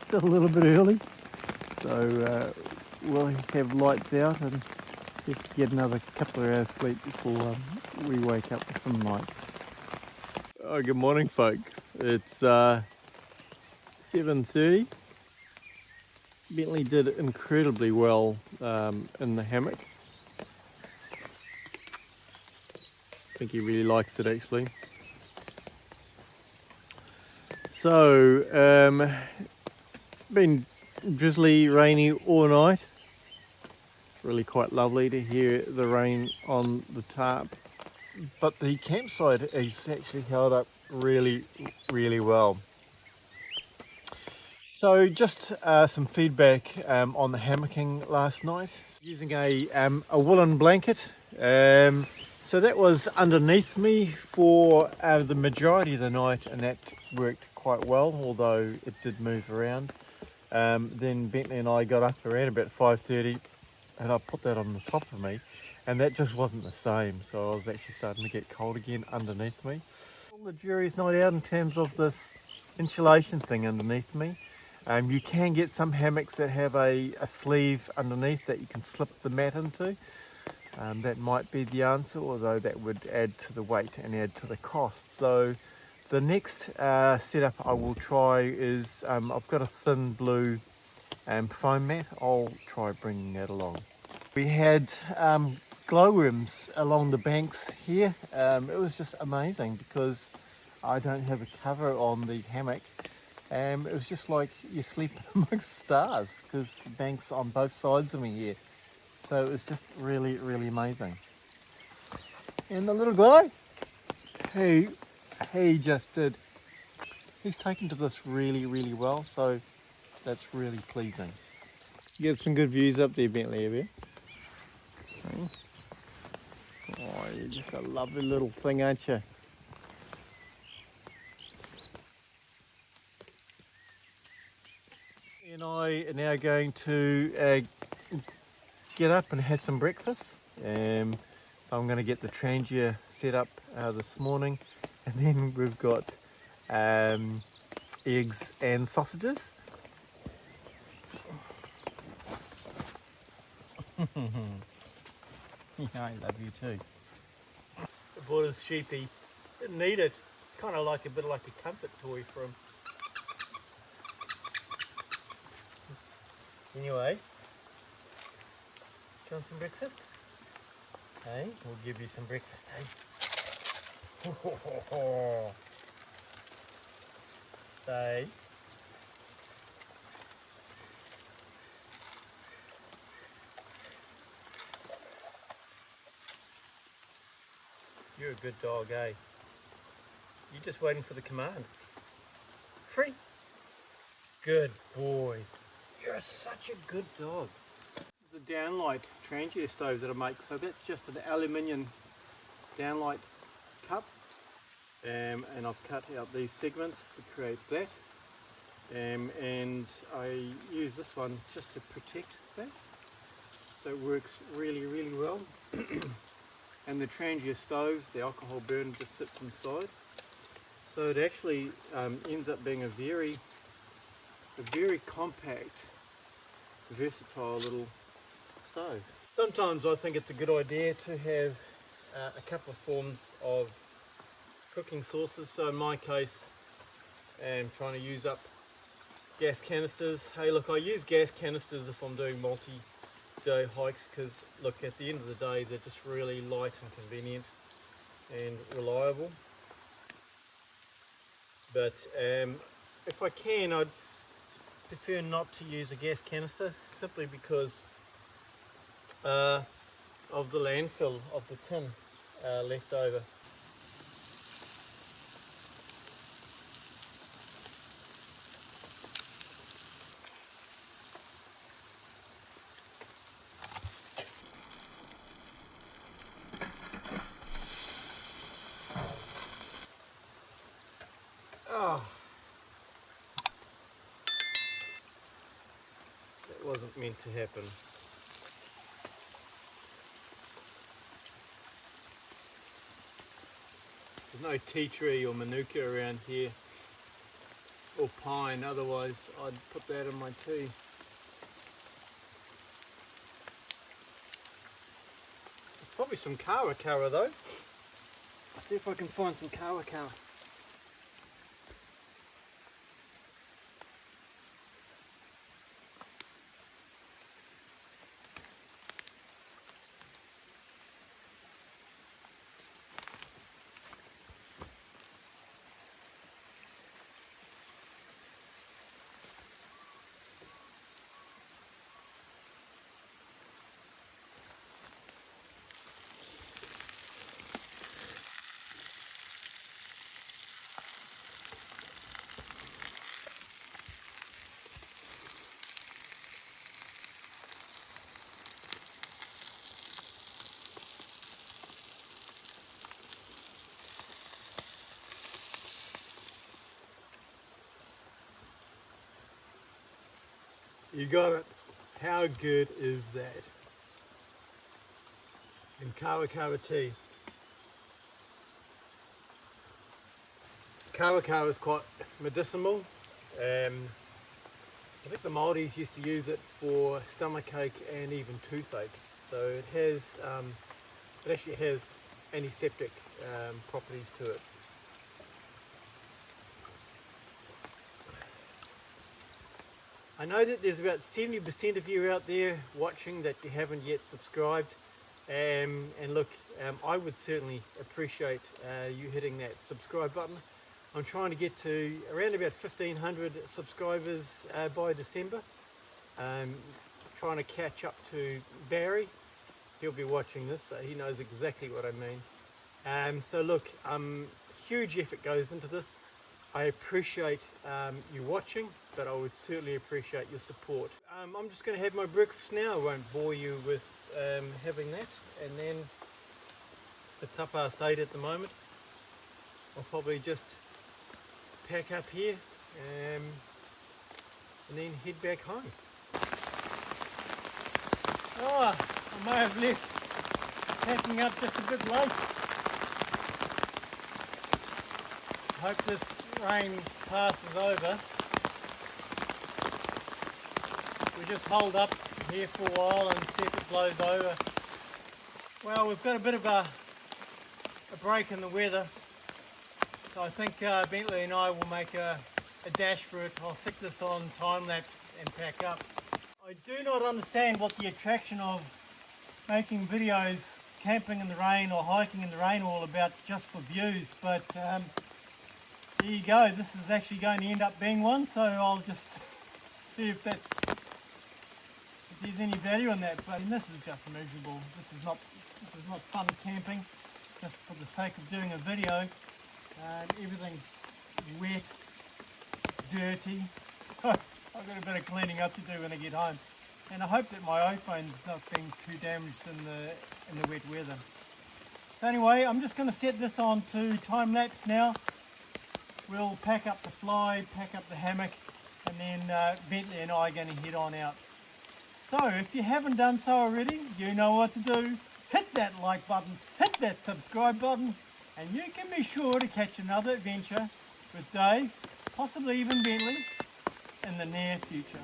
still a little bit early, so we'll have lights out and get another couple of hours sleep before we wake up with some light. Oh, good morning, folks. It's 7:30. Bentley did incredibly well in the hammock. I think he really likes it actually. So, been drizzly, rainy all night. Really quite lovely to hear the rain on the tarp. But the campsite has actually held up really, really well. So just some feedback on the hammocking last night. Using a woolen blanket. So that was underneath me for the majority of the night, and that worked quite well, although it did move around. Then Bentley and I got up around about 5:30 and I put that on the top of me, and that just wasn't the same. So I was actually starting to get cold again underneath me. Well, the jury's not out in terms of this insulation thing underneath me. You can get some hammocks that have a sleeve underneath that you can slip the mat into. That might be the answer, although that would add to the weight and add to the cost. So the next setup I will try is, I've got a thin blue foam mat. I'll try bringing that along. We had glowworms along the banks here. It was just amazing because I don't have a cover on the hammock. It was just like you're sleeping amongst stars because the banks on both sides of me here. So it was just really, really amazing. And the little guy, he just did. He's taken to this really, really well. So that's really pleasing. You get some good views up there, Bentley, have you? Oh, you're just a lovely little thing, aren't you? And I are now going to get up and have some breakfast. So I'm going to get the Trangia set up this morning, and then we've got eggs and sausages. Yeah, I love you too. I bought his sheepy. Didn't need it. It's kind of like a bit like a comfort toy for him. Anyway, do you want some breakfast? Hey, we'll give you some breakfast, hey? Say. You're a good dog, eh? You're just waiting for the command. Free. Good boy. You're such a good dog. This is a downlight Trangia stove that I make. So that's just an aluminium downlight cup. And I've cut out these segments to create that. And I use this one just to protect that. So it works really, really well. And the Trangia stove, the alcohol burner just sits inside. So it actually ends up being a very compact, versatile little stove. Sometimes I think it's a good idea to have a couple of forms of cooking sources. So in my case, I'm trying to use up gas canisters. Hey, look, I use gas canisters if I'm doing multi-day hikes because, look, at the end of the day, they're just really light and convenient and reliable. But if I can, I'd prefer not to use a gas canister simply because of the landfill of the tin left over. Oh, that wasn't meant to happen. There's no tea tree or manuka around here. or pine, otherwise I'd put that in my tea. There's probably some kawa though. I'll see if I can find some kawa. You got it. How good is that? And kawa tea. Kawa is quite medicinal. I think the Māoris used to use it for stomachache and even toothache. So it has, it actually has antiseptic properties to it. I know that there's about 70% of you out there watching that you haven't yet subscribed, and look, I would certainly appreciate you hitting that subscribe button. I'm trying to get to around about 1,500 subscribers by December. Trying to catch up to Barry. He'll be watching this, so he knows exactly what I mean. So look, huge effort goes into this. I appreciate you watching, but I would certainly appreciate your support. I'm just going to have my breakfast now. I won't bore you with having that. And then it's 8:30 at the moment. I'll probably just pack up here and then head back home. Oh, I may have left packing up just a bit late. Hope this rain passes over. We'll just hold up here for a while and see if it blows over. Well, we've got a bit of a break in the weather, so I think Bentley and I will make a dash for it. I'll stick this on time lapse and pack up. I do not understand what the attraction of making videos camping in the rain or hiking in the rain all about just for views, but there you go. This is actually going to end up being one, so I'll just see if there's any value in that. But this is just miserable. This is not fun camping, just for the sake of doing a video. Everything's wet, dirty, so I've got a bit of cleaning up to do when I get home. And I hope that my iPhone's not being too damaged in the wet weather. So anyway, I'm just going to set this on to time lapse now. We'll pack up the fly, pack up the hammock, and then Bentley and I are going to head on out. So if you haven't done so already, you know what to do. Hit that like button, hit that subscribe button, and you can be sure to catch another adventure with Dave, possibly even Bentley, in the near future.